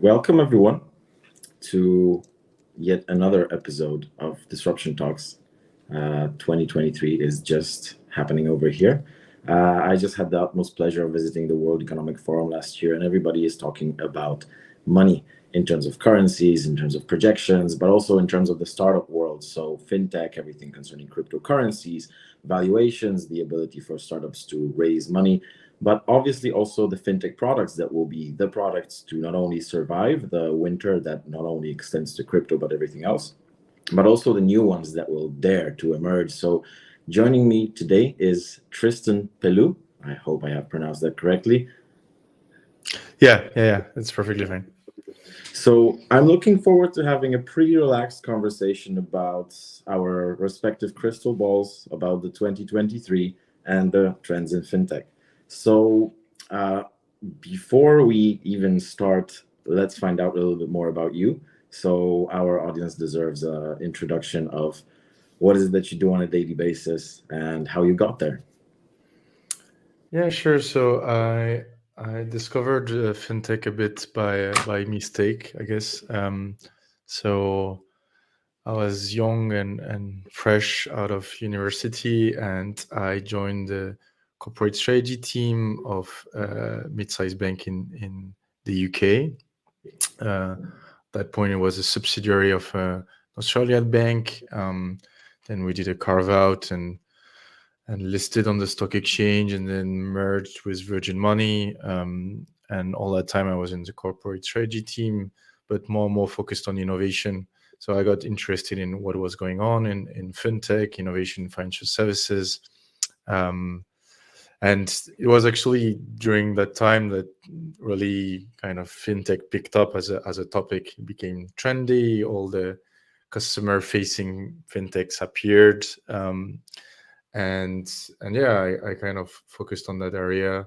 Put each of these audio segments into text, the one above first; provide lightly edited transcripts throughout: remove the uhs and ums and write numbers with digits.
Welcome, everyone, to yet another episode of Disruption Talks. 2023 is just happening over here. I just had the utmost pleasure of visiting the World Economic Forum last year, and everybody is talking about money in terms of currencies, in terms of projections, but also in terms of the startup world. So, fintech, everything concerning cryptocurrencies, valuations, the ability for startups to raise money, but obviously also the fintech products that will be the products to not only survive the winter that not only extends to crypto but everything else, but also the new ones that will dare to emerge. So joining me today is Tristan Pelloux. I hope I have pronounced that correctly. Yeah. It's perfectly fine. So I'm looking forward to having a pretty relaxed conversation about our respective crystal balls about the 2023 and the trends in fintech. So uh, before we even start, let's find out a little bit more about you. So our audience deserves an introduction of what is it that you do on a daily basis and how you got there. Yeah, sure. So I discovered fintech a bit by mistake, I guess. So I was young and fresh out of university, and I joined the corporate strategy team of mid-sized bank in the UK. At that point, it was a subsidiary of an Australian bank. Then we did a carve out and listed on the stock exchange and then merged with Virgin Money. And all that time I was in the corporate strategy team, but more and more focused on innovation. So I got interested in what was going on in fintech, innovation, financial services. Um, and it was actually during that time that really kind of fintech picked up as a topic. It became trendy. All the customer facing fintechs appeared. And yeah, I kind of focused on that area,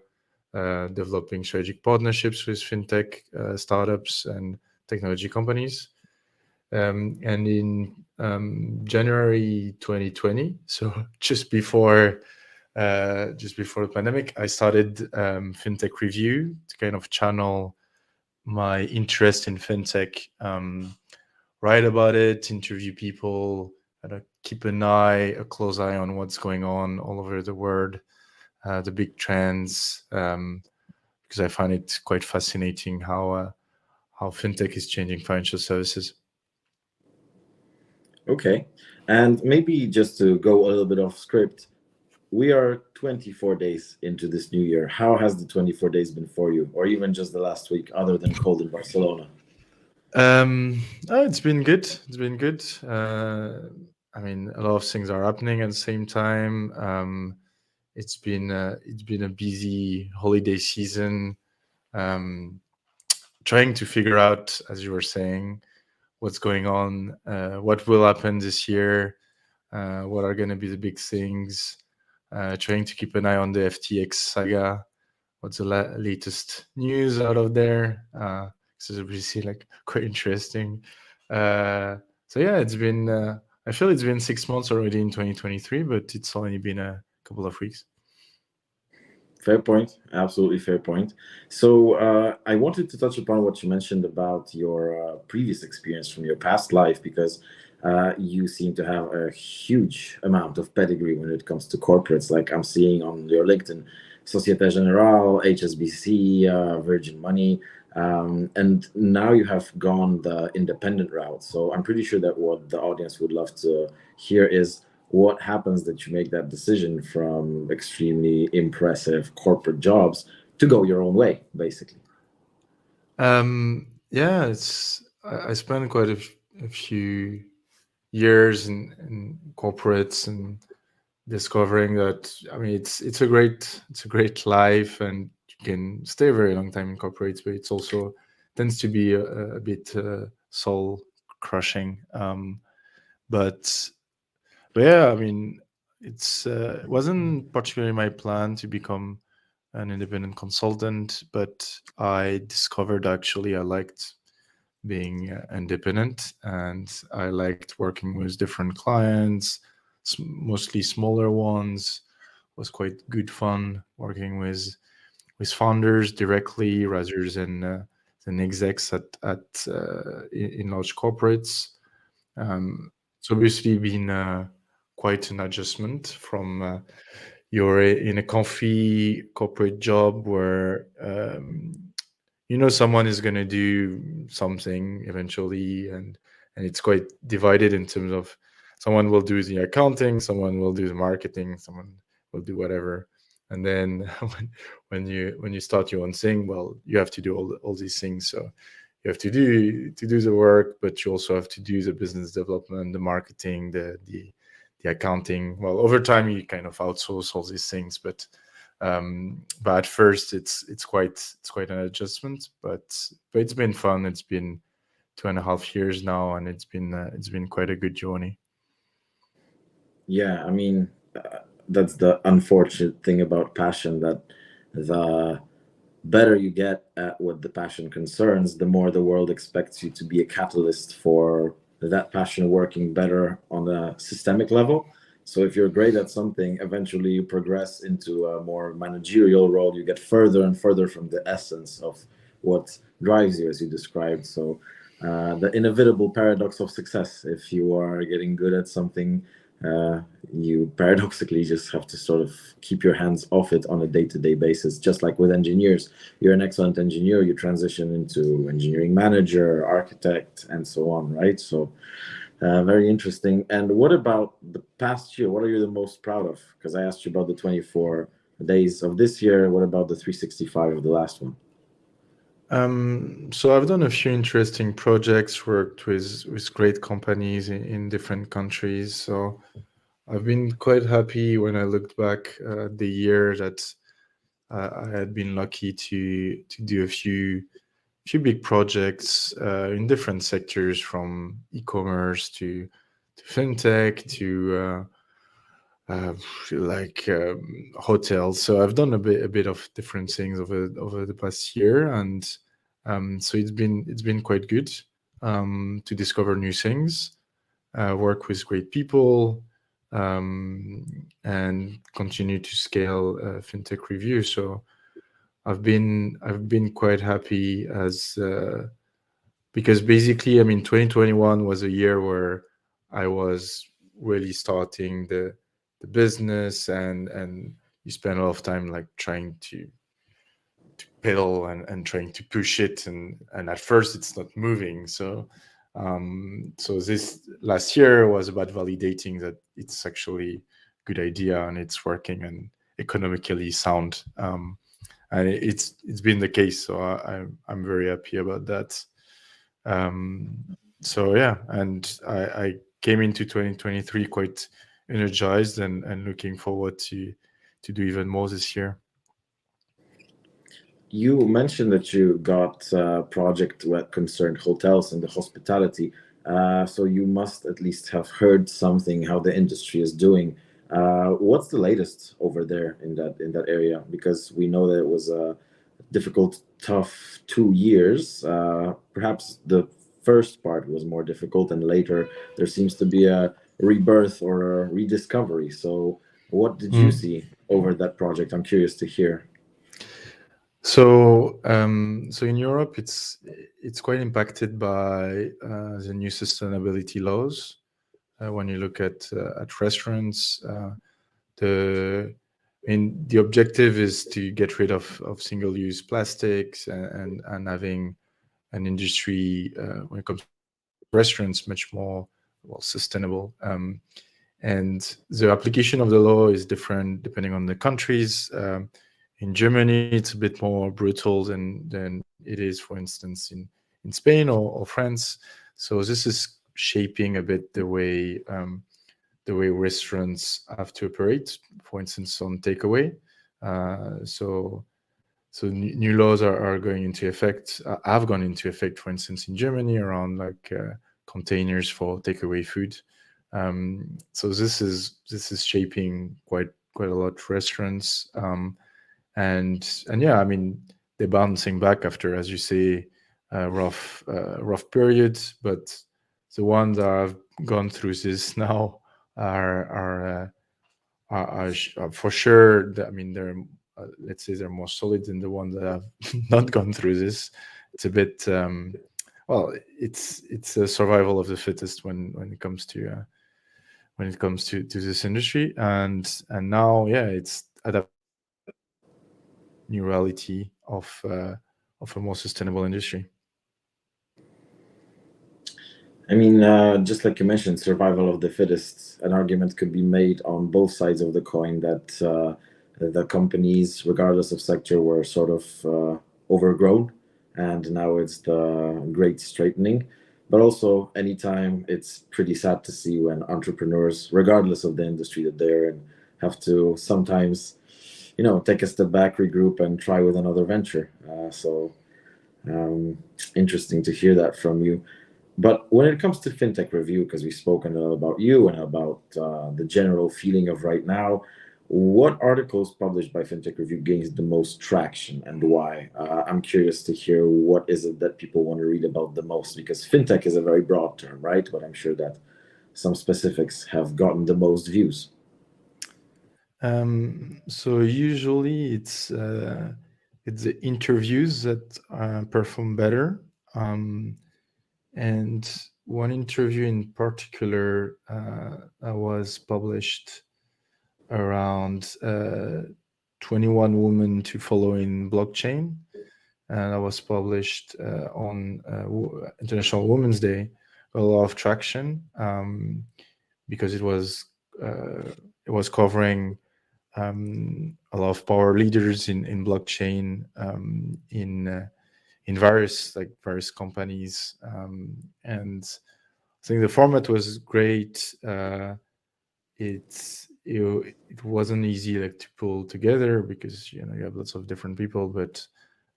developing strategic partnerships with fintech startups and technology companies. And in January 2020, so just before the pandemic, I started Fintech Review to kind of channel my interest in fintech, write about it, interview people, keep a close eye on what's going on all over the world, the big trends, because I find it quite fascinating how fintech is changing financial services. Okay. And maybe just to go a little bit off script, we are 24 days into this new year. How has the 24 days been for you, or even just the last week, other than cold in Barcelona? It's been good. It's been good. I mean, a lot of things are happening at the same time. It's been a busy holiday season. Um, Trying to figure out, as you were saying, what's going on, what will happen this year, what are going to be the big things. Trying to keep an eye on the FTX saga. What's the latest news out of there? This is obviously like quite interesting. So yeah, it's been. I feel it's been 6 months already in 2023, but it's only been a couple of weeks. Fair point. Absolutely fair point. So I wanted to touch upon what you mentioned about your previous experience from your past life, because you seem to have a huge amount of pedigree when it comes to corporates. Like I'm seeing on your LinkedIn, Societe Generale, HSBC, Virgin Money, and now you have gone the independent route. So I'm pretty sure that what the audience would love to hear is what happens that you make that decision from extremely impressive corporate jobs to go your own way, basically. Yeah, I spent quite a few years in corporates and discovering that, I mean, it's a great life, and you can stay a very long time in corporates, but it's also tends to be a bit soul crushing. But yeah, I mean, it wasn't particularly my plan to become an independent consultant, but I discovered actually I liked being independent, and I liked working with different clients, mostly smaller ones. Was quite good fun working with founders directly rather than than execs in large corporates. It's obviously been quite an adjustment from you're in a comfy corporate job where someone is going to do something eventually, and it's quite divided in terms of someone will do the accounting, someone will do the marketing, someone will do whatever. And then when you start your own thing, well, you have to do all these things. So you have to do the work, but you also have to do the business development, the marketing, the accounting. Well, over time you kind of outsource all these things, but at first it's quite an adjustment. But it's been fun. It's been 2.5 years now, and it's been quite a good journey. Yeah, I mean, that's the unfortunate thing about passion, that the better you get at what the passion concerns, the more the world expects you to be a catalyst for that passion working better on a systemic level. So if you're great at something, eventually you progress into a more managerial role. You get further and further from the essence of what drives you, as you described. So the inevitable paradox of success: if you are getting good at something, uh, you paradoxically just have to sort of keep your hands off it on a day-to-day basis. Just like with engineers, you're an excellent engineer, you transition into engineering manager, architect, and so on, right? So very interesting. And what about the past year? What are you the most proud of? Because I asked you about the 24 days of this year. What about the 365 of the last one? So I've done a few interesting projects, worked with great companies in different countries. So I've been quite happy when I looked back the year that I had been lucky to do a few big projects in different sectors, from e-commerce to fintech to uh, like hotels. So I've done a bit of different things over the past year, and so it's been quite good to discover new things, work with great people, and continue to scale fintech review. So I've been quite happy as because basically, I mean, 2021 was a year where I was really starting the business, and you spend a lot of time like trying to pedal and trying to push it, and at first it's not moving. So this last year was about validating that it's actually a good idea and it's working and economically sound. And it's been the case. So I'm very happy about that. Um, so yeah, and I came into 2023 quite energized and looking forward to do even more this year. You mentioned that you got a project that concerned hotels and the hospitality. So you must at least have heard something how the industry is doing. What's the latest over there in that area? Because we know that it was a difficult, tough 2 years. Perhaps the first part was more difficult, and later there seems to be a rebirth or a rediscovery. So what did you Mm. see over that project? I'm curious to hear. So in Europe, it's quite impacted by the new sustainability laws. When you look at restaurants, the objective is to get rid of single-use plastics, and having an industry when it comes to restaurants much more, well, sustainable. And the application of the law is different depending on the countries. In Germany, it's a bit more brutal than it is, for instance, in Spain or France. So this is shaping a bit the way restaurants have to operate, for instance, on takeaway. So new laws are going into effect, have gone into effect, for instance, in Germany, around like containers for takeaway food. So this is shaping quite a lot restaurants. And yeah, I mean, they're bouncing back after, as you say, rough periods. But the ones that have gone through this now are for sure. I mean, they're let's say they're more solid than the ones that have not gone through this, it's a bit well, it's a survival of the fittest when it comes to to this industry, and now yeah, it's adapting to the new reality of a more sustainable industry. I mean, just like you mentioned, survival of the fittest, an argument could be made on both sides of the coin that the companies, regardless of sector, were sort of overgrown, and now it's the great straightening. But also, anytime it's pretty sad to see when entrepreneurs, regardless of the industry that they're in, have to sometimes, take a step back, regroup, and try with another venture. So interesting to hear that from you. But when it comes to fintech review, because we've spoken a lot about you and about the general feeling of right now, what articles published by fintech review gains the most traction and why? I'm curious to hear what is it that people want to read about the most, because fintech is a very broad term, right? But I'm sure that some specifics have gotten the most views. So usually it's the interviews that perform better. Um, and one interview in particular that was published around 21 women to follow in blockchain, and that was published on International Women's Day. A lot of traction because it was covering a lot of power leaders in blockchain in various companies, and I think the format was great. It wasn't easy like to pull together because you have lots of different people,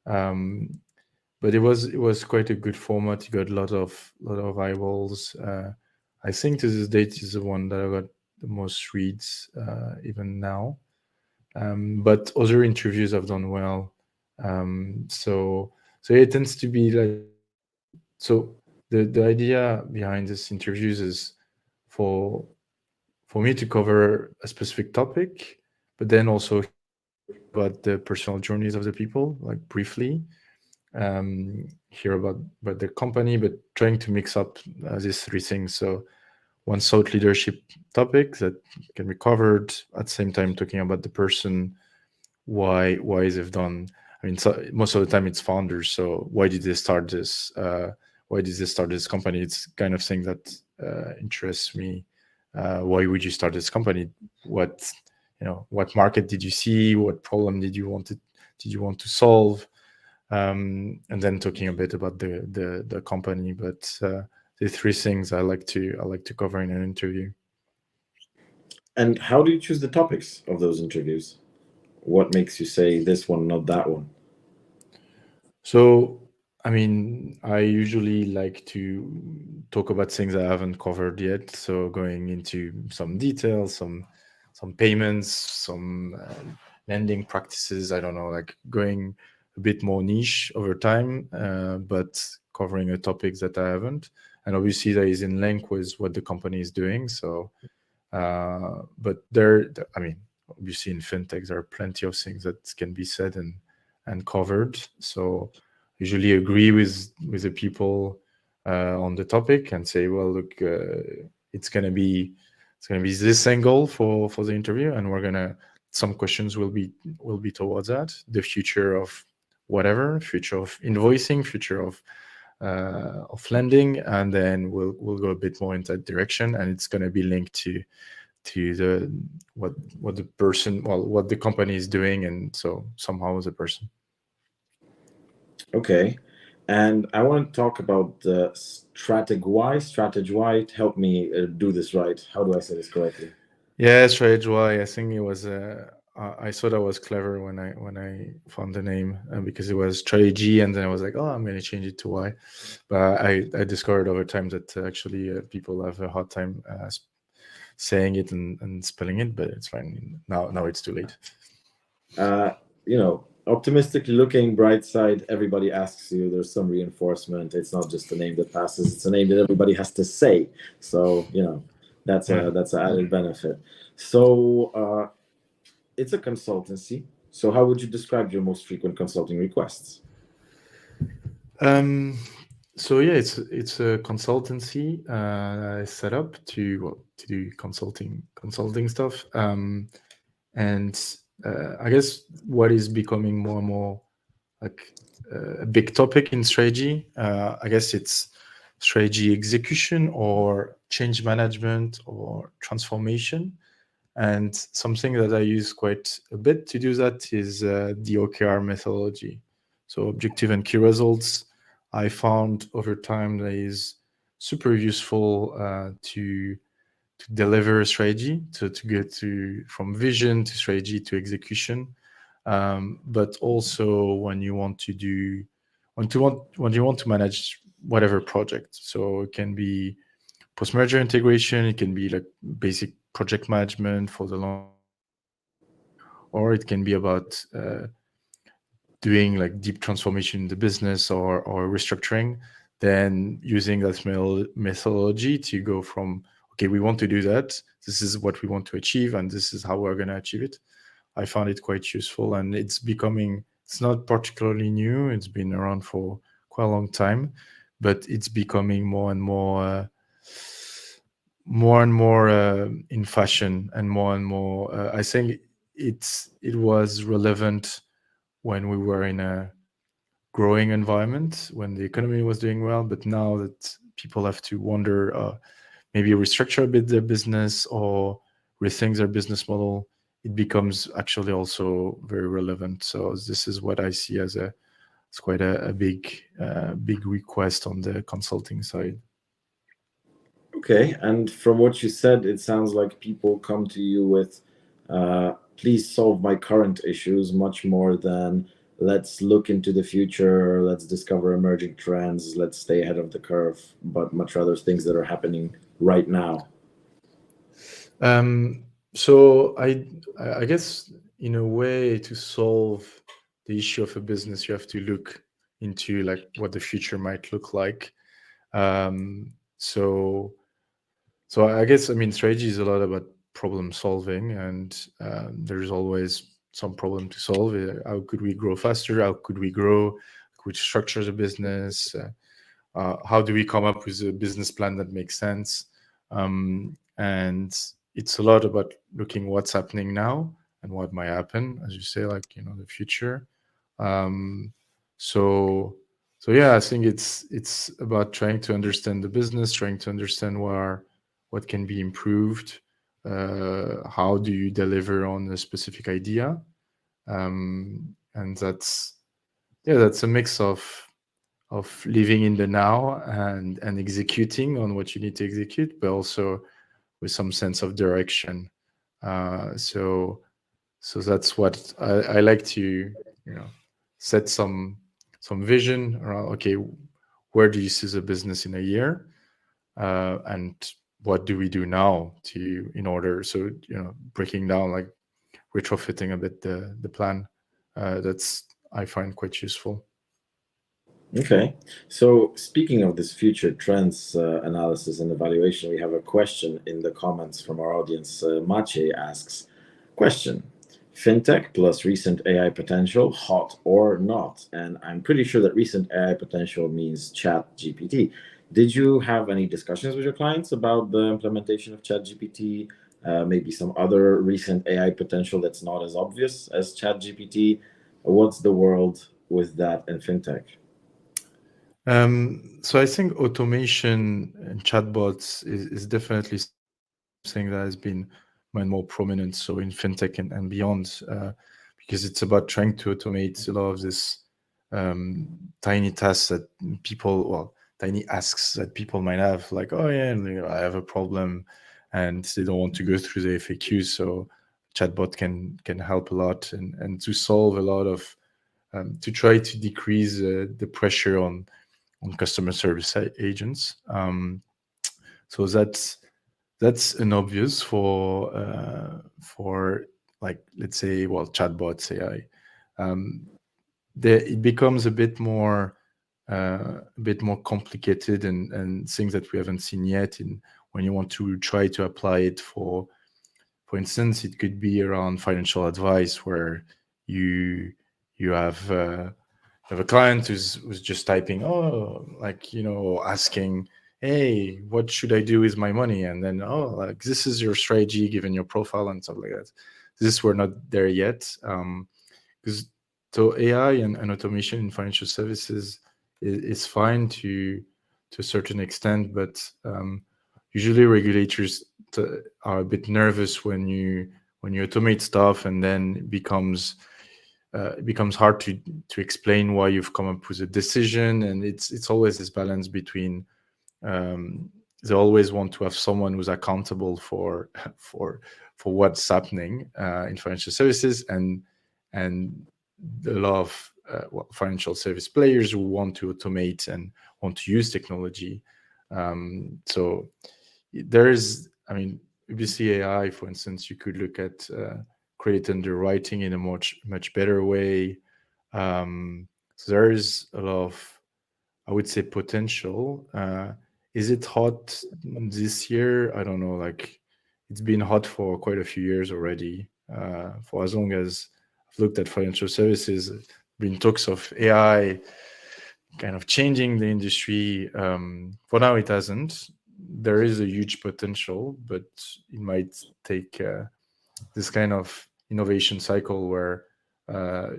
um, but it was quite a good format. You got a lot of eyeballs. I think to this date is the one that I got the most reads even now. But other interviews have done well. So it tends to be like so. The idea behind these interviews is for for me to cover a specific topic, but then also hear about the personal journeys of the people, like briefly, hear about the company, but trying to mix up these three things. So one thought leadership topic that can be covered at the same time talking about the person, why they've done. I mean, so most of the time it's founders. So why did they start this? Why did they start this company? It's kind of thing that interests me. Why would you start this company? What what market did you see? What problem did you want to solve? And then talking a bit about the company. But the three things I like to cover in an interview. And how do you choose the topics of those interviews? What makes you say this one, not that one? So, I mean, I usually like to talk about things I haven't covered yet. So, going into some details, some payments, some lending practices. I don't know, like going a bit more niche over time, but covering a topic that I haven't. And obviously, that is in link with what the company is doing. So, but I mean, obviously in fintech, there are plenty of things that can be said and covered. So usually agree with the people on the topic and say, well, look, it's gonna be this angle for the interview, and some questions will be towards that, the future of whatever, future of invoicing, future of lending, and then we'll go a bit more in that direction, and it's going to be linked to the what the person, well, what the company is doing, and so somehow as a person. Okay. And I want to talk about the strategy why. Help me do this right. How do I say this correctly? Yeah, Strange Why. I think it was. I thought I was clever when I found the name because it was strategy, and then I was like, oh, I'm going to change it to Y. But I discovered over time that actually people have a hard time saying it and spelling it, but it's fine. Now it's too late. Uh, Optimistically looking, bright side, everybody asks you, there's some reinforcement. It's not just a name that passes, it's a name that everybody has to say. So, that's Yeah. an added benefit. So, it's a consultancy. So, how would you describe your most frequent consulting requests? Um, so yeah, it's a consultancy I set up to do consulting stuff. And I guess what is becoming more and more like a big topic in strategy. I guess it's strategy execution or change management or transformation. And something that I use quite a bit to do that is the OKR methodology. So objective and key results. I found over time that is super useful to deliver a strategy, to get to from vision to strategy to execution. But also when you want to do when you want to manage whatever project. So it can be post merger integration, it can be like basic project management for the long term, or it can be about doing like deep transformation in the business or restructuring. Then using that methodology to go from, okay, we want to do that, this is what we want to achieve, and this is how we're going to achieve it. I found it quite useful, and it's not particularly new. It's been around for quite a long time, but it's becoming more and more in fashion, and more. I think it was relevant when we were in a growing environment, when the economy was doing well. But now that people have to wonder, maybe restructure a bit their business or rethink their business model, it becomes actually also very relevant. So this is what I see as it's quite a big request on the consulting side. Okay, and from what you said, it sounds like people come to you with, please solve my current issues, much more than let's look into the future, let's discover emerging trends, let's stay ahead of the curve, but much rather things that are happening right now. So I guess in a way to solve the issue of a business, you have to look into like what the future might look like. Um, so so I guess, I mean, strategy is a lot about problem solving, and there's always some problem to solve. How could we grow faster? How could we grow? Could structure the business? How do we come up with a business plan that makes sense? And it's a lot about looking what's happening now and what might happen, as you say, like, the future. um, so so yeah, I think it's about trying to understand the business, trying to understand what can be improved. How do you deliver on a specific idea? And that's a mix of living in the now and executing on what you need to execute, but also with some sense of direction. So that's what I like to, set some vision around. Okay, where do you see the business in a year, and what do we do now to in order, so breaking down, like retrofitting a bit the plan. That's I find quite useful. Okay, so speaking of this future trends analysis and evaluation, we have a question in the comments from our audience. Maciej asks, question, fintech plus recent AI potential, hot or not? And I'm pretty sure that recent AI potential means Chat GPT. Did you have any discussions with your clients about the implementation of Chat GPT? Maybe some other recent AI potential that's not as obvious as Chat GPT? What's the world with that in fintech? So I think automation and chatbots is definitely something that has been more and more prominent. So in fintech and beyond, because it's about trying to automate a lot of this tiny tasks that tiny asks that people might have, like, oh yeah, I have a problem, and they don't want to go through the FAQs. So chatbot can help a lot, and to solve a lot of to try to decrease the pressure on customer service agents. So that's an obvious for like, let's say, chatbots AI. Um, it becomes a bit more complicated, and things that we haven't seen yet. In when you want to try to apply it for instance, it could be around financial advice, where you you have have a client who's just typing, oh, like, asking, hey, what should I do with my money? And then, oh, like, this is your strategy given your profile and stuff like that. This, we're not there yet. Because so AI and automation in financial services is fine to a certain extent, but usually regulators are a bit nervous when you automate stuff, and then it becomes hard to explain why you've come up with a decision, and it's always this balance between um, they always want to have someone who's accountable for for for what's happening in financial services, and a lot of financial service players who want to automate and want to use technology. So there is, I mean, obviously AI, for instance, you could look at credit underwriting in a much better way. So there is a lot of, I would say, potential. Is it hot this year? I don't know. Like, it's been hot for quite a few years already. For as long as I've looked at financial services, been talks of AI kind of changing the industry. For now, it hasn't. There is a huge potential, but it might take this kind of innovation cycle where uh,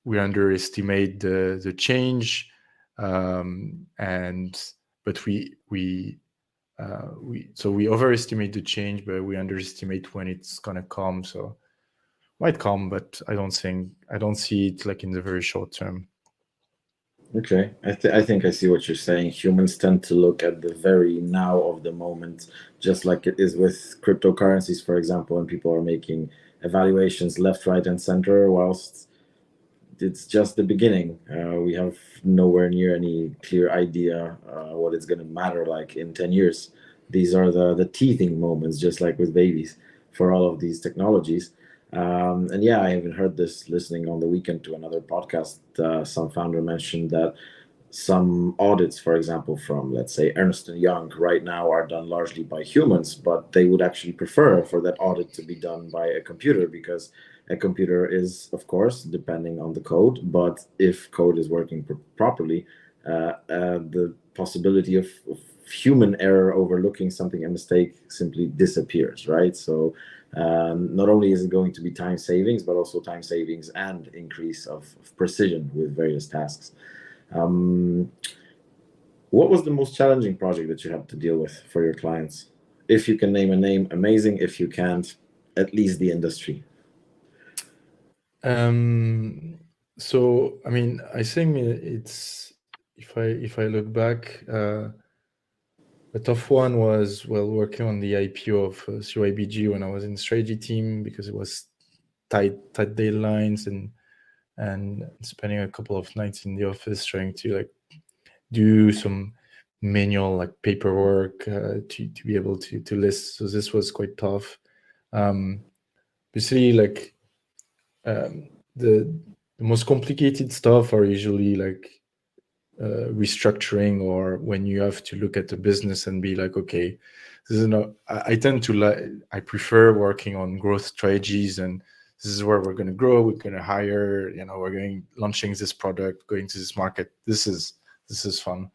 we underestimate the change, and but we overestimate the change, but we underestimate when it's gonna come. So might come, but I don't see it like in the very short term. Okay, I think I see what you're saying. Humans tend to look at the very now of the moment, just like it is with cryptocurrencies, for example, and people are making evaluations left, right, and center, whilst it's just the beginning. We have nowhere near any clear idea what it's going to matter like in 10 years. These are the teething moments, just like with babies, for all of these technologies. And yeah, I even heard this listening on the weekend to another podcast. Some founder mentioned that some audits, for example, from let's say Ernst and Young, right now are done largely by humans, but they would actually prefer for that audit to be done by a computer because a computer is, of course, depending on the code, but if code is working properly, the possibility of human error overlooking something, a mistake, simply disappears, right? So not only is it going to be time savings, but also time savings and increase of precision with various tasks. Um, what was the most challenging project that you had to deal with for your clients? If you can name a name, amazing. If you can't, at least the industry. Um, so I mean, I think it's, if I look back, a tough one was, well, working on the IPO of CYBG when I was in the strategy team, because it was tight deadlines, and spending a couple of nights in the office trying to like do some manual like paperwork to be able to list. So this was quite tough. Um, Basically, like the most complicated stuff are usually like restructuring, or when you have to look at the business and be like, okay, this is not. I tend to like. I prefer working on growth strategies, and this is where we're going to grow. We're going to hire. We're going launching this product, going to this market. This is fun.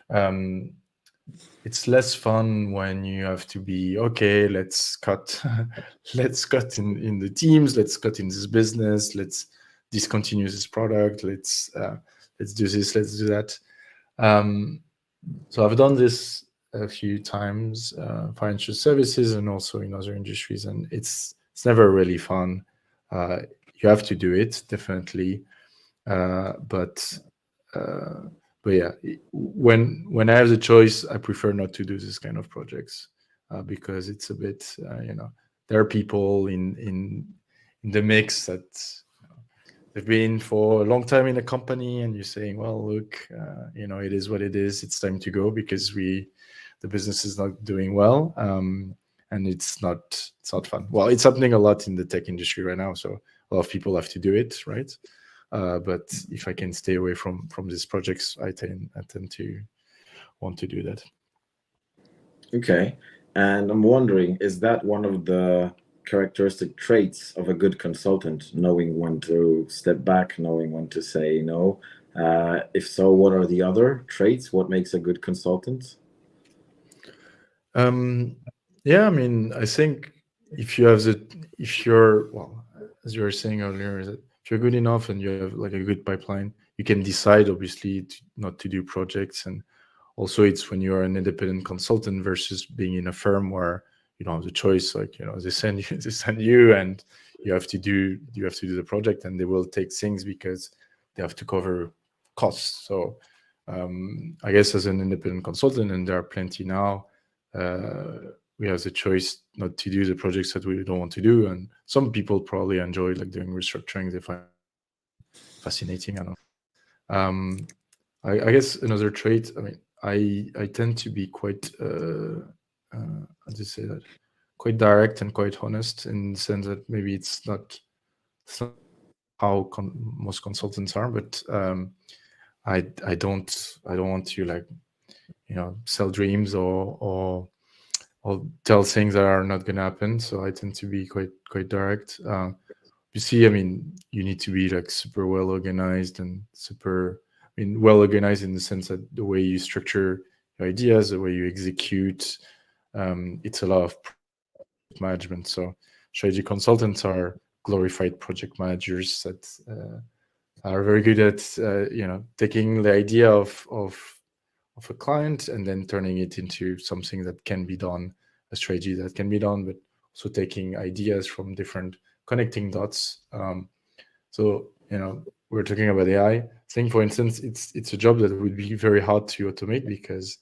Um, it's less fun when you have to be, okay, let's cut let's cut in the teams, let's cut in this business, let's discontinue this product, let's do this, let's do that. So I've done this a few times, financial services and also in other industries, and it's never really fun. You have to do it, definitely, but uh, but yeah, when I have the choice, I prefer not to do this kind of projects, because it's a bit, there are people in the mix that they've been for a long time in a company, and you're saying, well, look, it is what it is. It's time to go because the business is not doing well, and it's not fun. Well, it's happening a lot in the tech industry right now, so a lot of people have to do it, right? But if I can stay away from these projects, I tend to want to do that. Okay. And I'm wondering, is that one of the characteristic traits of a good consultant, knowing when to step back, knowing when to say no, If so, what are the other traits? What makes a good consultant? Um, yeah, I mean, I think if you have the, if you're, well, as you were saying earlier, is that if you're good enough and you have like a good pipeline, you can decide obviously not to do projects. And also it's when you are an independent consultant versus being in a firm where you don't have the choice. Like, they send you, they send you, and you have to do the project, and they will take things because they have to cover costs. So I guess as an independent consultant, and there are plenty now, uh, we have the choice not to do the projects that we don't want to do. And some people probably enjoy like doing restructuring; they find it fascinating. I don't know. I guess another trait. I mean, I tend to be quite how do you say that? Quite direct and quite honest in the sense that maybe it's not how most consultants are, but I don't want to like sell dreams or tell things that are not going to happen. So I tend to be quite direct. You see, I mean, you need to be like super well organized and super, I mean, well organized in the sense that the way you structure your ideas, the way you execute, it's a lot of project management. So strategy consultants are glorified project managers that are very good at taking the idea of a client and then turning it into something that can be done, a strategy that can be done, but also taking ideas from different connecting dots. So we're talking about AI. I think, for instance, it's a job that would be very hard to automate because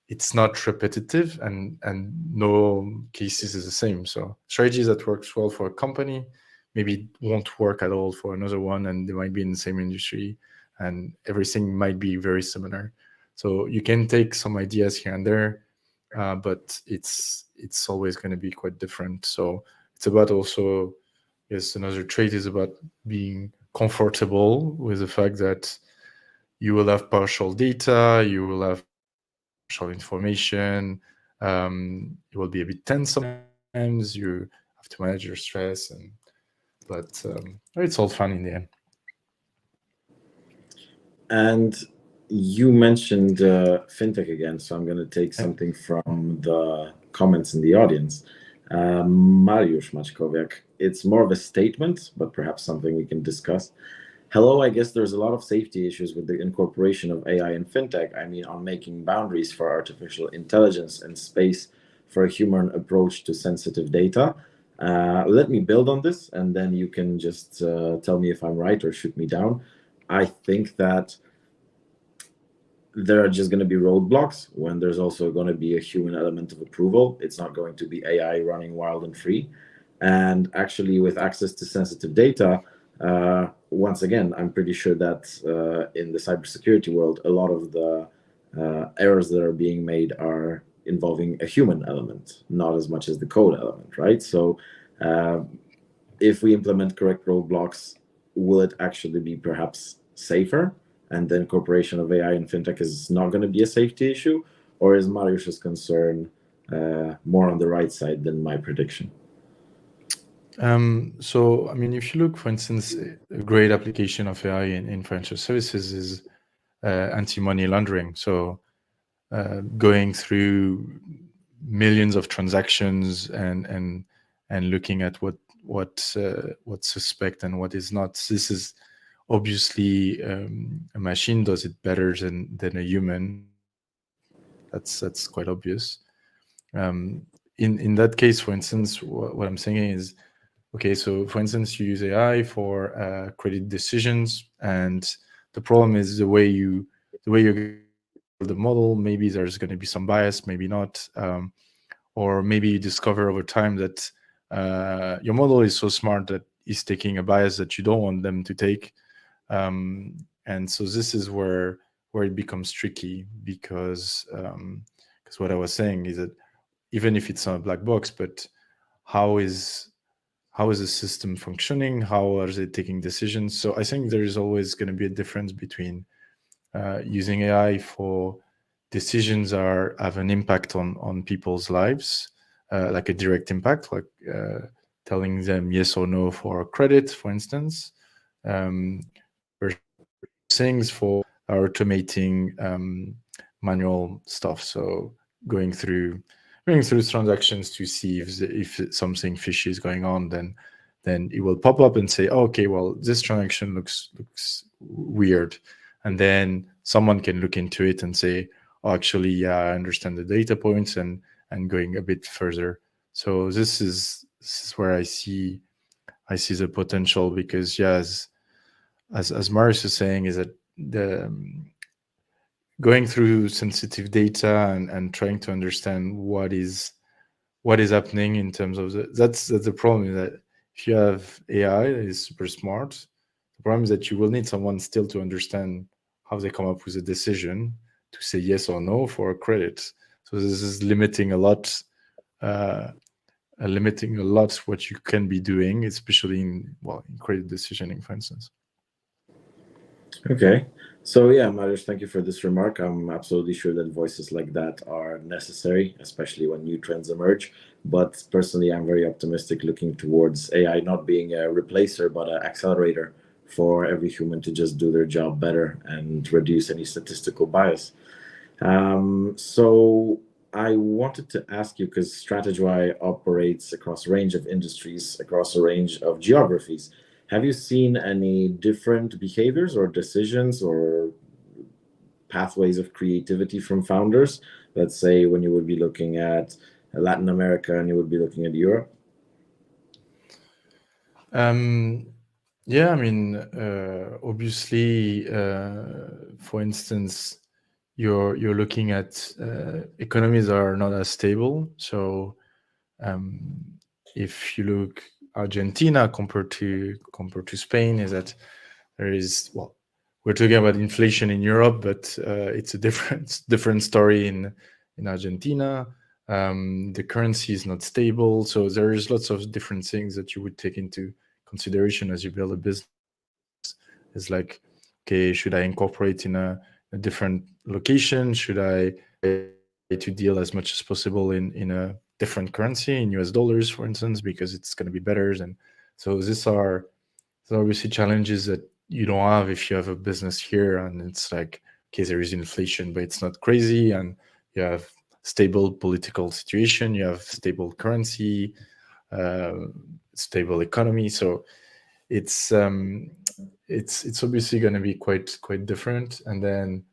it's not repetitive, and no cases is the same. So strategies that works well for a company maybe won't work at all for another one, and they might be in the same industry, and everything might be very similar. So you can take some ideas here and there, but it's always going to be quite different. So it's about also, yes, another trait is about being comfortable with the fact that you will have partial data, you will have partial information. It will be a bit tense sometimes. You have to manage your stress, but it's all fun in the end. And you mentioned fintech again, so I'm going to take Yeah. something from the comments in the audience. Mariusz Maćkowiak, it's more of a statement, but perhaps something we can discuss. Hello, I guess there's a lot of safety issues with the incorporation of AI in fintech. I mean, on making boundaries for artificial intelligence and space for a human approach to sensitive data. Let me build on this, and then you can just tell me if I'm right or shoot me down. I think that there are just going to be roadblocks when there's also going to be a human element of approval. It's not going to be AI running wild and free. And actually, with access to sensitive data, once again, I'm pretty sure that in the cybersecurity world, a lot of the errors that are being made are involving a human element, not as much as the code element, right? So, uh, if we implement correct roadblocks, will it actually be perhaps safer? And the incorporation of AI in fintech is not going to be a safety issue? Or is Mariusz's concern more on the right side than my prediction? So, I mean, if you look, for instance, a great application of AI in financial services is anti-money laundering. So, going through millions of transactions and looking at what's suspect and what is not. This is obviously a machine does it better than a human. That's quite obvious. In that case, for instance, what I'm saying is, okay, so for instance, you use AI for credit decisions, and the problem is the way you're going to build the model. Maybe there's going to be some bias, maybe not, or maybe you discover over time that your model is so smart that it's taking a bias that you don't want them to take, and so this is where it becomes tricky because what I was saying is that even if it's not a black box, but how is the system functioning? How are they taking decisions? So I think there is always going to be a difference between using AI for decisions are have an impact on people's lives, like a direct impact, like telling them yes or no for credit, for instance, versus things for automating manual stuff. So going through transactions to see if something fishy is going on, then it will pop up and say, oh, okay, well, this transaction looks weird, and then someone can look into it and say, oh, actually, yeah, I understand the data points, and going a bit further. So this is where I see the potential, because yeah, as Marius is saying, is that the going through sensitive data and trying to understand what is happening in terms of that's the problem, is that if you have AI that is super smart, the problem is that you will need someone still to understand how they come up with a decision to say yes or no for a credit. So this is uh, limiting a lot what you can be doing, especially in credit decisioning, for instance. Okay. So yeah, Marius, thank you for this remark. I'm absolutely sure that voices like that are necessary, especially when new trends emerge. But personally, I'm very optimistic looking towards AI not being a replacer, but an accelerator for every human to just do their job better and reduce any statistical bias. So I wanted to ask you, because StrateGY operates across a range of industries, across a range of geographies. Have you seen any different behaviors or decisions or pathways of creativity from founders? Let's say when you would be looking at Latin America and you would be looking at Europe. Um, yeah, I mean, obviously, for instance, you're looking at economies are not as stable. So um, if you look Argentina compared to Spain, is that there is, well, we're talking about inflation in Europe, but it's a different story in Argentina. The currency is not stable, so there's lots of different things that you would take into consideration as you build a business. It's like, okay, should I incorporate in a different location? Should I try to deal as much as possible in a different currency, in US dollars, for instance, because it's going to be better? And so these are obviously challenges that you don't have if you have a business here, and it's like, okay, there is inflation, but it's not crazy, and you have stable political situation, you have stable currency, uh, stable economy. So it's um, it's obviously going to be quite different. And then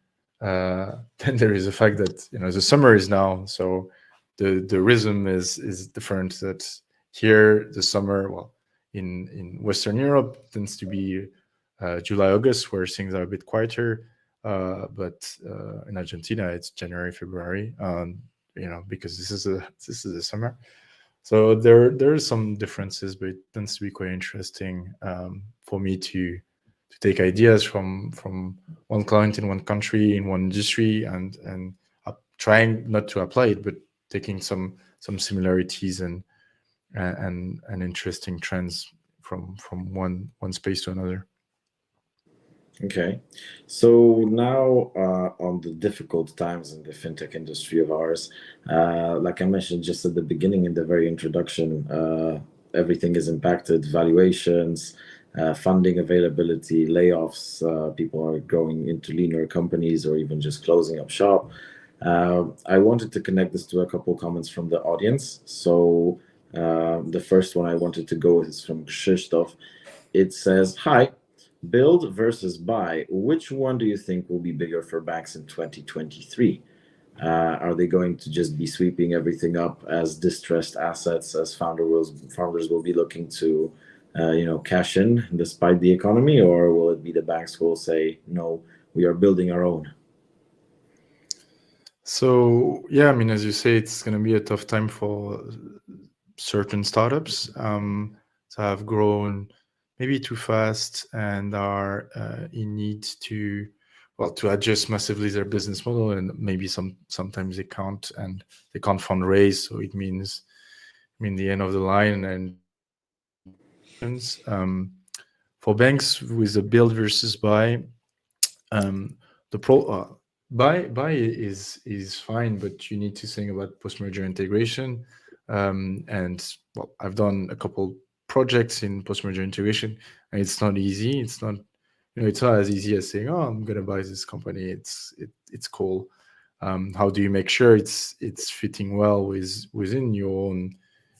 then there is the fact that the summer is now, so the rhythm is different. That here the summer, well, in Western Europe tends to be July, August, where things are a bit quieter. But in Argentina, it's January, February, because this is the summer. So there are some differences, but it tends to be quite interesting for me to take ideas from one client in one country, in one industry, and trying not to apply it, but taking some similarities and interesting trends from one space to another. Okay. So now on the difficult times in the fintech industry of ours, like I mentioned just at the beginning in the very introduction, everything is impacted, valuations, funding availability, layoffs, people are going into leaner companies or even just closing up shop. I wanted to connect this to a couple comments from the audience. So the first one I wanted to go with is from Krzysztof. It says, "Hi, build versus buy. Which one do you think will be bigger for banks in 2023? Are they going to just be sweeping everything up as distressed assets, as founders will be looking to, cash in despite the economy, or will it be the banks who will say, no, we are building our own?" So yeah, I mean, as you say, it's going to be a tough time for certain startups that have grown maybe too fast and are in need to adjust massively their business model, and maybe sometimes they can't fundraise, so it means the end of the line and for banks with the build versus buy. The pro buy is fine, but you need to think about post merger integration. And well, I've done a couple projects in post merger integration, and it's not easy. It's not it's not as easy as saying, "Oh, I'm gonna buy this company. It's cool." How do you make sure it's fitting well within your own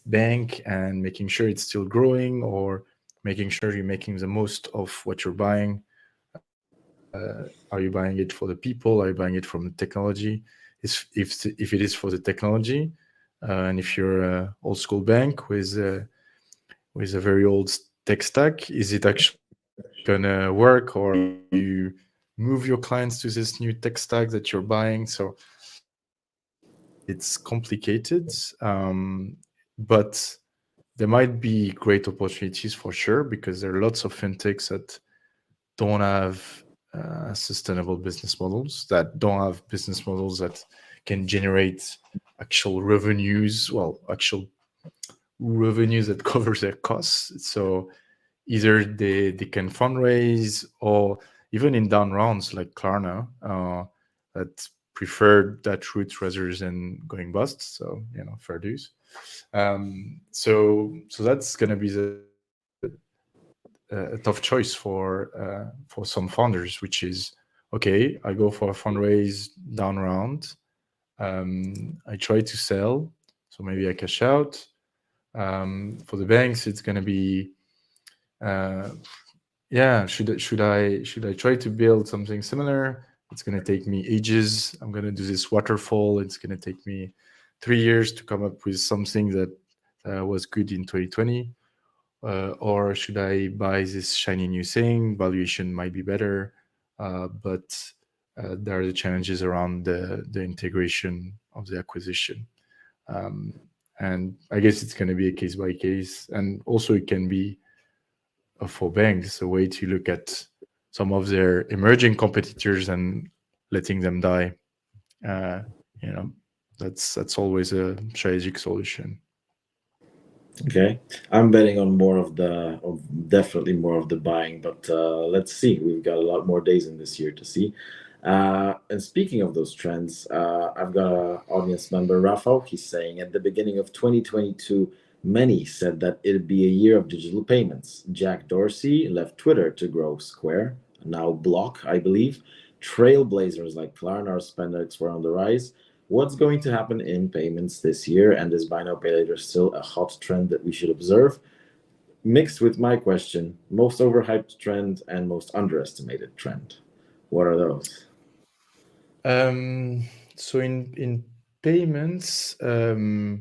bank and making sure it's still growing, or making sure you're making the most of what you're buying? Are you buying it for the people? Are you buying it from the technology? If it is for the technology, and if you're a old school bank with a very old tech stack, is it actually gonna work, or do you move your clients to this new tech stack that you're buying? So it's complicated, but there might be great opportunities for sure, because there are lots of fintechs that don't have sustainable business models, that don't have business models that can generate actual revenues, well, actual revenues that covers their costs. So either they can fundraise, or even in down rounds like Klarna, that preferred that route rather than going bust. So fair dues. So that's gonna be a tough choice for some founders, which is, okay, I go for a fundraise down round. I try to sell, so maybe I cash out. For the banks, it's gonna be, uh, yeah, should I try to build something similar? It's gonna take me ages. I'm gonna do this waterfall. It's gonna take me 3 years to come up with something that was good in 2020. Or should I buy this shiny new thing? Valuation might be better, but there are the challenges around the integration of the acquisition. Um, and I guess it's going to be a case by case. And also, it can be, for banks, a way to look at some of their emerging competitors and letting them die. Uh, you know, that's always a strategic solution. Okay, I'm betting on more of definitely more of the buying, but let's see. We've got a lot more days in this year to see. And speaking of those trends, I've got an audience member, Rafael. He's saying at the beginning of 2022, many said that it'd be a year of digital payments. Jack Dorsey left Twitter to grow Square, now Block, I believe. Trailblazers like Klarna or Spendex were on the rise. What's going to happen in payments this year? And is buy now pay later still a hot trend that we should observe? Mixed with my question, most overhyped trend and most underestimated trend. What are those? Um, so in payments, yeah,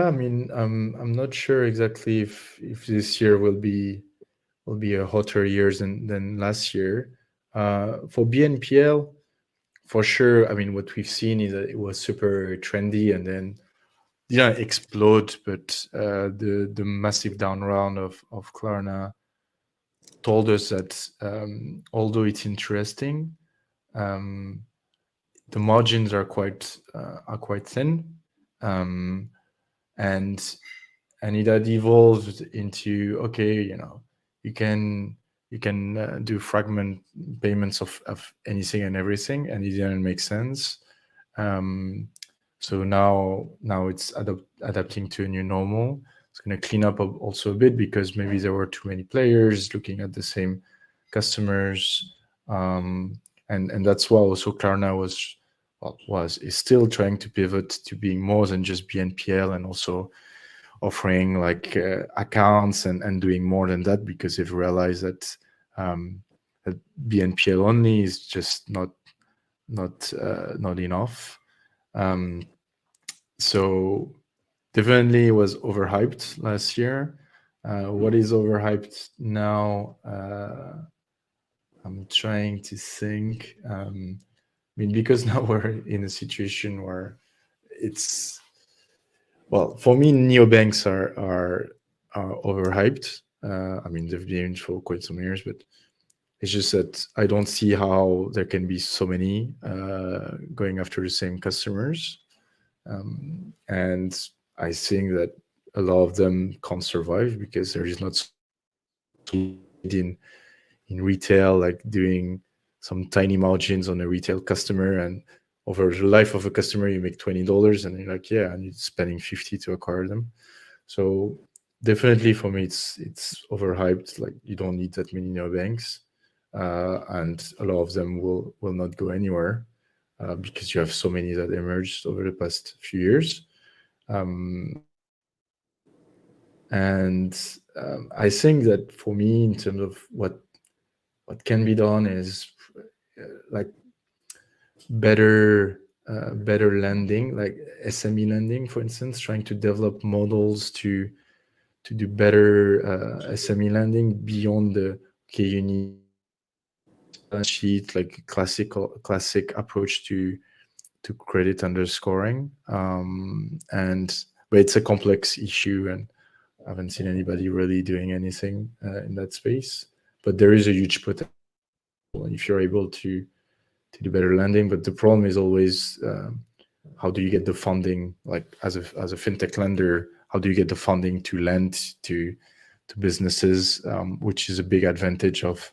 I mean, I'm not sure exactly if this year will be a hotter year than last year. For BNPL, for sure. I mean, what we've seen is that it was super trendy and then didn't explode, but the massive down round of Klarna told us that, although it's interesting, um, the margins are quite thin, um, and it had evolved into, okay, you can do fragment payments of anything and everything, and it didn't make sense. Um, so now it's adapting to a new normal. It's going to clean up also a bit, because maybe there were too many players looking at the same customers, and that's why also Klarna is still trying to pivot to being more than just BNPL, and also offering like accounts and doing more than that, because they've realized um, that BNPL only is just not enough. Um, so definitely it was overhyped last year. What is overhyped now? I'm trying to think. I mean, because now we're in a situation where it's, well, for me, neobanks are overhyped. I mean, they've been for quite some years, but it's just that I don't see how there can be so many going after the same customers. And I think that a lot of them can't survive because there is not so much speed in retail, like doing some tiny margins on a retail customer, and over the life of a customer you make $20, and you're like, yeah, and you're spending 50 to acquire them. So definitely for me it's overhyped. Like you don't need that many neobanks, and a lot of them will not go anywhere because you have so many that emerged over the past few years. Um, and I think that for me, in terms of what can be done is like better better lending, like SME lending, for instance, trying to develop models to do better SME lending beyond the okay, you need balance sheet, like classic approach to credit underscoring. And but it's a complex issue, and I haven't seen anybody really doing anything in that space. But there is a huge potential if you're able to do better lending. But the problem is always how do you get the funding? Like as a fintech lender, how do you get the funding to lend to businesses, which is a big advantage of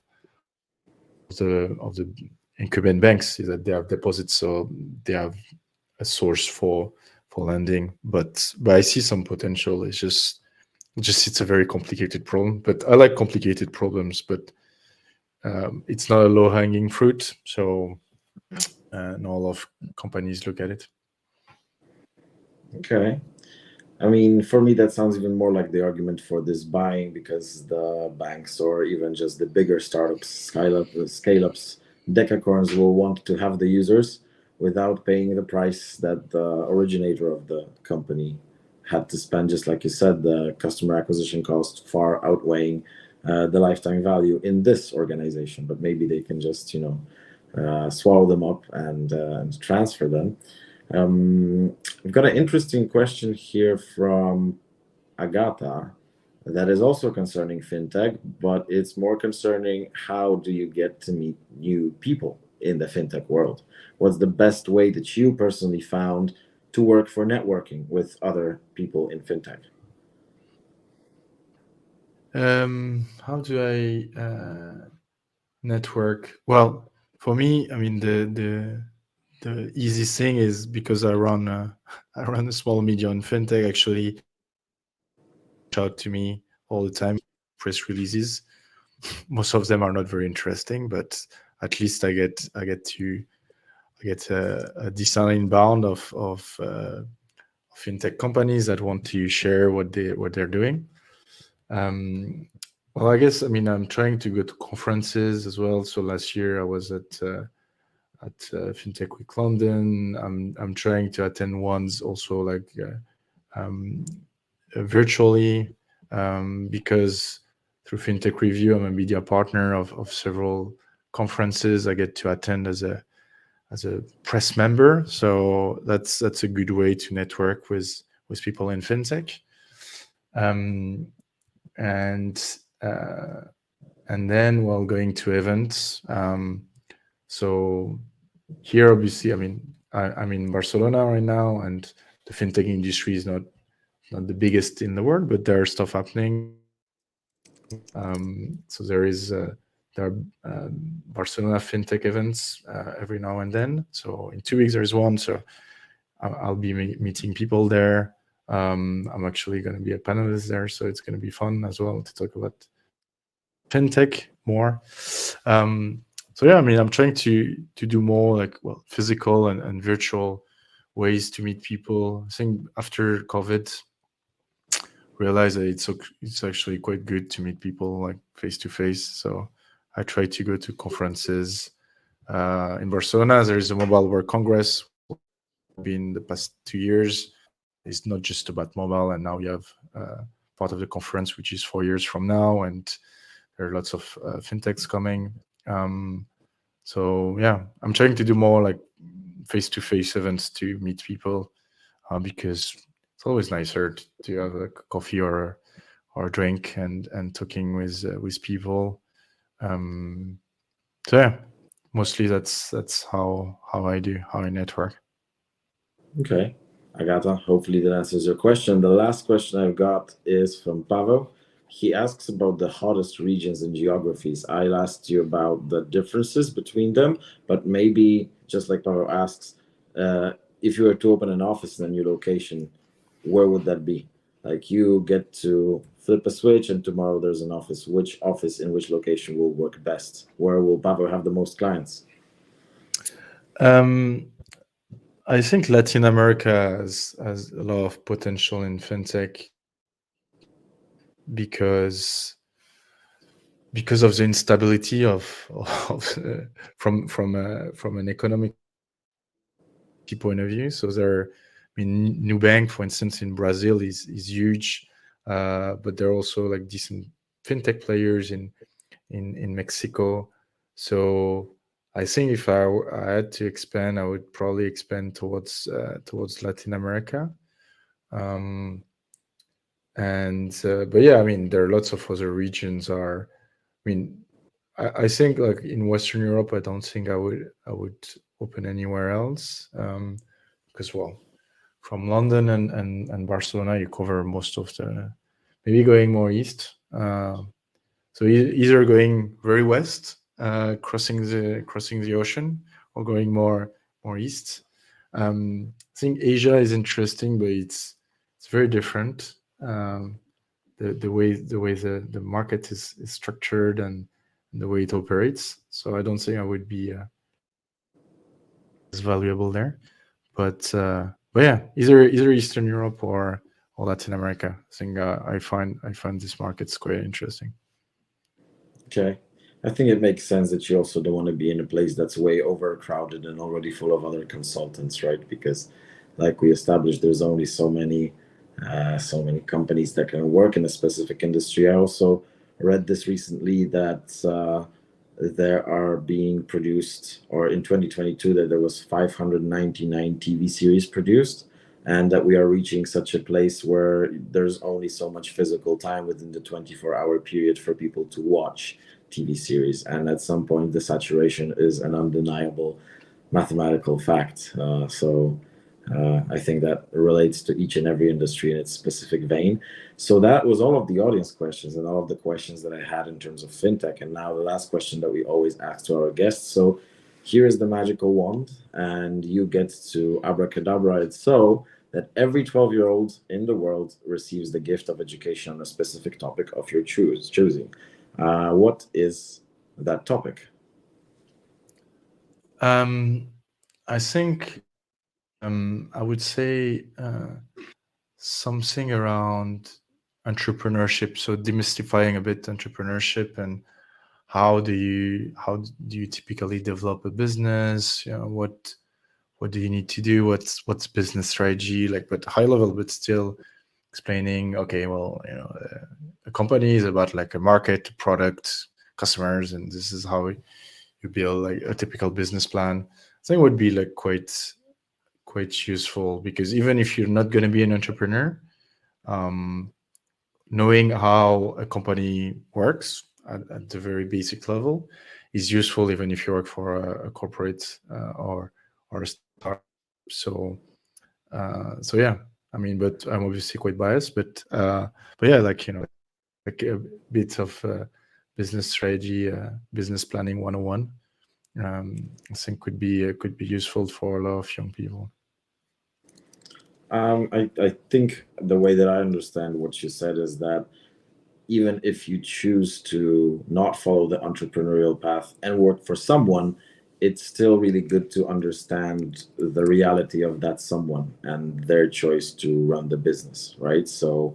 the incumbent banks is that they have deposits, so they have a source for lending. But I see some potential. It's just it's a very complicated problem. But I like complicated problems, but it's not a low hanging fruit. So not a lot of companies look at it. Okay. I mean, for me, that sounds even more like the argument for this buying because the banks or even just the bigger startups, scale ups, decacorns will want to have the users without paying the price that the originator of the company had to spend. Just like you said, the customer acquisition cost far outweighing the lifetime value in this organization. But maybe they can just, swallow them up and transfer them. I've got an interesting question here from Agatha that is also concerning fintech, but it's more concerning how do you get to meet new people in the fintech world? What's the best way that you personally found to work for networking with other people in fintech? How do I network? Well, for me, I mean the easiest thing is because I run I run a small media on fintech. Actually, reach out to me all the time. Press releases. Most of them are not very interesting, but at least I get a decent inbound of fintech companies that want to share what they're doing. Um, well, I guess I mean I'm trying to go to conferences as well. So last year I was at FinTech Week London. I'm trying to attend ones also like um, virtually because through FinTech Review I'm a media partner of several conferences. I get to attend as a press member, so that's a good way to network with people in FinTech. Um, and uh, and then while going to events, so here obviously I mean I'm in Barcelona right now, and the fintech industry is not the biggest in the world, but there are stuff happening. So there are Barcelona fintech events every now and then. So in 2 weeks there is one, so I'll be meeting people there. I'm actually going to be a panelist there, so it's going to be fun as well to talk about fintech more. Um, so yeah, I mean, I'm trying to do more like physical and virtual ways to meet people. I think after COVID, realized that it's actually quite good to meet people like face to face. So I try to go to conferences. In Barcelona, there is a Mobile World Congress, been the past 2 years. It's not just about mobile, and now you have part of the conference, which is 4 years from now, and there are lots of fintechs coming. Um, so yeah, I'm trying to do more like face-to-face events to meet people because it's always nicer to have a coffee or a drink and talking with people. Um, so yeah, mostly that's how I network. Okay, Agata, hopefully that answers your question. The last question I've got is from Pavel. He asks about the hottest regions and geographies. I asked you about the differences between them, but maybe just like Pavel asks, if you were to open an office in a new location, where would that be? Like you get to flip a switch, and tomorrow there's an office. Which office in which location will work best? Where will Pavo have the most clients? Um, I think Latin America has a lot of potential in fintech because because of the instability of from an economic point of view. So I mean, Nubank, for instance, in Brazil is huge, but there are also like decent fintech players in Mexico. So I think if I had to expand, I would probably expand towards Latin America. Um, and but yeah, I mean, there are lots of other regions. I mean, I think like in Western Europe, I don't think I would open anywhere else, because well, from London and Barcelona, you cover most of the, maybe going more east. So either going very west, crossing the ocean, or going more east. I think Asia is interesting, but it's very different. The way the market is structured, and the way it operates. So I don't think I would be as valuable there. But yeah, either Eastern Europe or Latin America. I think I find these markets quite interesting. Okay. I think it makes sense that you also don't want to be in a place that's way overcrowded and already full of other consultants, right? Because, like we established, there's only so many companies that can work in a specific industry. I also read this recently that there are being produced, or in 2022, that there was 599 TV series produced, and that we are reaching such a place where there's only so much physical time within the 24-hour period for people to watch TV series. And at some point, the saturation is an undeniable mathematical fact. I think that relates to each and every industry in its specific vein. So that was all of the audience questions and all of the questions that I had in terms of fintech. And now the last question that we always ask to our guests. So here is the magical wand, and you get to abracadabra it so that every 12-year-old in the world receives the gift of education on a specific topic of your choosing. What is that topic? Um, I think I would say something around entrepreneurship. So demystifying a bit entrepreneurship, and how do you typically develop a business? What do you need to do? What's business strategy like? But high level, but still explaining. Okay, well, a company is about like a market, product, customers, and this is how you build like a typical business plan. I think would be like quite useful, because even if you're not going to be an entrepreneur, um, knowing how a company works at the very basic level is useful, even if you work for a corporate or a startup. So yeah, I mean, but I'm obviously quite biased, but yeah, like like a bit of business strategy, business planning 101. I think could be useful for a lot of young people. I think the way that I understand what you said is that even if you choose to not follow the entrepreneurial path and work for someone, it's still really good to understand the reality of that someone and their choice to run the business, right? So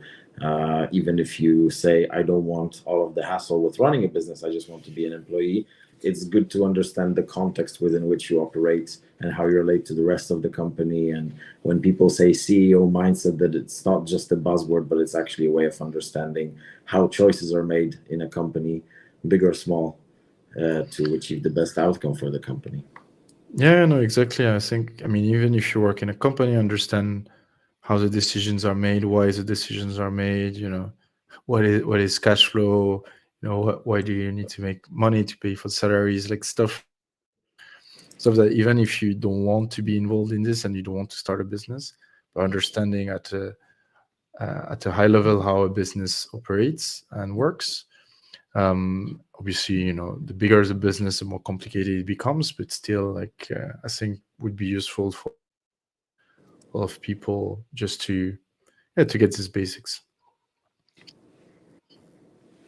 even if you say, I don't want all of the hassle with running a business, I just want to be an employee, it's good to understand the context within which you operate and how you relate to the rest of the company. And when people say CEO mindset, that it's not just a buzzword, but it's actually a way of understanding how choices are made in a company, big or small, to achieve the best outcome for the company. Yeah, no, exactly. I think, I mean, even if you work in a company, understand how the decisions are made, why the decisions are made, what is cash flow, why do you need to make money to pay for salaries, like stuff that even if you don't want to be involved in this and you don't want to start a business, but understanding at a high level how a business operates and works. Obviously, the bigger the business, the more complicated it becomes, but still, like, I think would be useful for a lot of people just to to get these basics.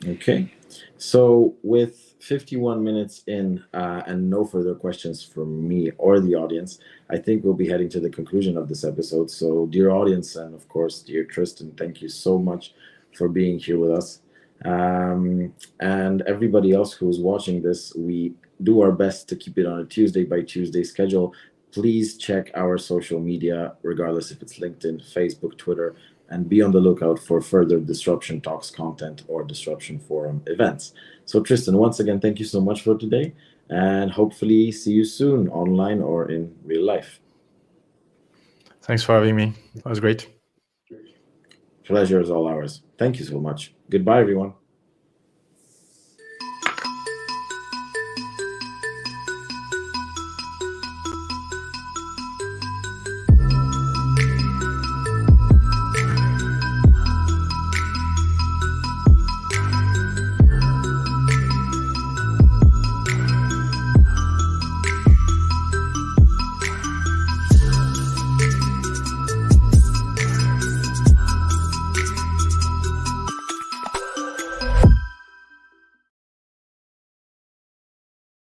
Okay. So, with 51 minutes in and no further questions from me or the audience, I think we'll be heading to the conclusion of this episode. So, dear audience, and of course, dear Tristan, thank you so much for being here with us. And everybody else who's watching this, we do our best to keep it on a Tuesday by Tuesday schedule. Please check our social media, regardless if it's LinkedIn, Facebook, Twitter, and be on the lookout for further Disruption Talks content or Disruption Forum events. So, Tristan, once again, thank you so much for today, and hopefully see you soon online or in real life. Thanks for having me. That was great. Pleasure is all ours. Thank you so much. Goodbye, everyone.